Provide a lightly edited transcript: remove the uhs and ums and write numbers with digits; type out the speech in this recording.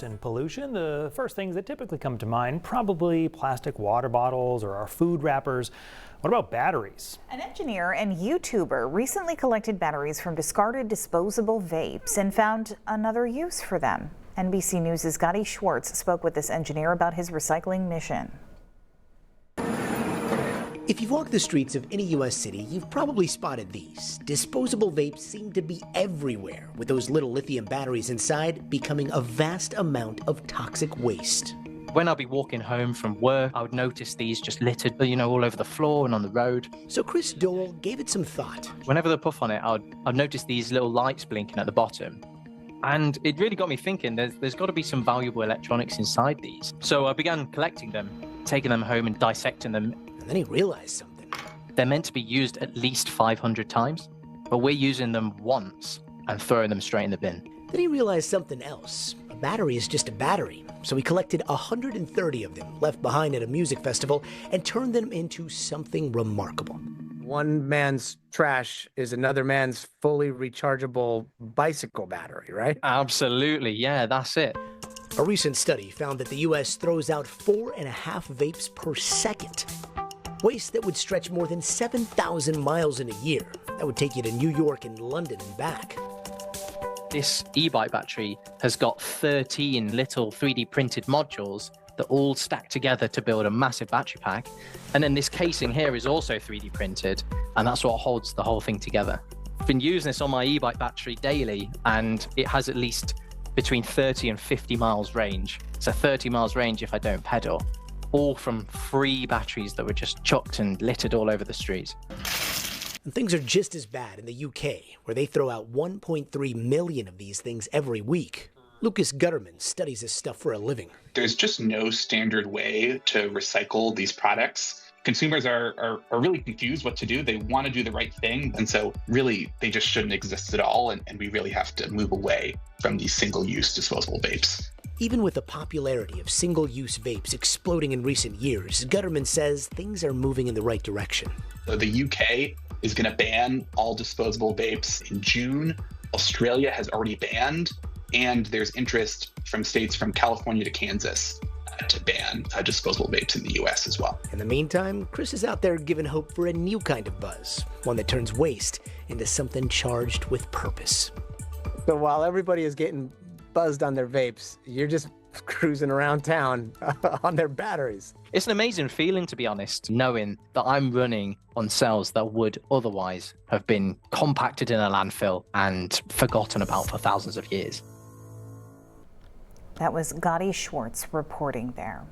waste and pollution, the first things that typically come to mind, probably plastic water bottles or our food wrappers. What about batteries? An engineer and YouTuber recently collected batteries from discarded disposable vapes and found another use for them. NBC News' Gotti Schwartz spoke with this engineer about his recycling mission. If you've walked the streets of any U.S. city, you've probably spotted these. Disposable vapes seem to be everywhere, with those little lithium batteries inside becoming a vast amount of toxic waste. When I'd be walking home from work, I would notice these just littered, all over the floor and on the road. So Chris Doel gave it some thought. Whenever the puff on it, I'd notice these little lights blinking at the bottom. And it really got me thinking, there's got to be some valuable electronics inside these. So I began collecting them, taking them home and dissecting them. And then he realized something. They're meant to be used at least 500 times, but we're using them once and throwing them straight in the bin. Then he realized something else. A battery is just a battery. So he collected 130 of them left behind at a music festival and turned them into something remarkable. One man's trash is another man's fully rechargeable bicycle battery, right? Absolutely, yeah, that's it. A recent study found that the U.S. throws out 4.5 vapes per second. Waste that would stretch more than 7,000 miles in a year. That would take you to New York and London and back. This e-bike battery has got 13 little 3D printed modules that all stack together to build a massive battery pack. And then this casing here is also 3D printed, and that's what holds the whole thing together. I've been using this on my e-bike battery daily, and it has at least between 30 and 50 miles range. So 30 miles range if I don't pedal, all from free batteries that were just chucked and littered all over the streets. And things are just as bad in the UK, where they throw out 1.3 million of these things every week. Lucas Gutterman studies this stuff for a living. There's just no standard way to recycle these products. Consumers are really confused what to do. They want to do the right thing. And so really, they just shouldn't exist at all. And we really have to move away from these single-use disposable vapes. Even with the popularity of single-use vapes exploding in recent years, Gutterman says things are moving in the right direction. So the UK is going to ban all disposable vapes in June. Australia has already banned, and there's interest from states from California to Kansas to ban disposable vapes in the US as well. In the meantime, Chris is out there giving hope for a new kind of buzz, one that turns waste into something charged with purpose. So while everybody is getting buzzed on their vapes, you're just cruising around town on their batteries. It's an amazing feeling, to be honest, knowing that I'm running on cells that would otherwise have been compacted in a landfill and forgotten about for thousands of years. That was Gotti Schwartz reporting there.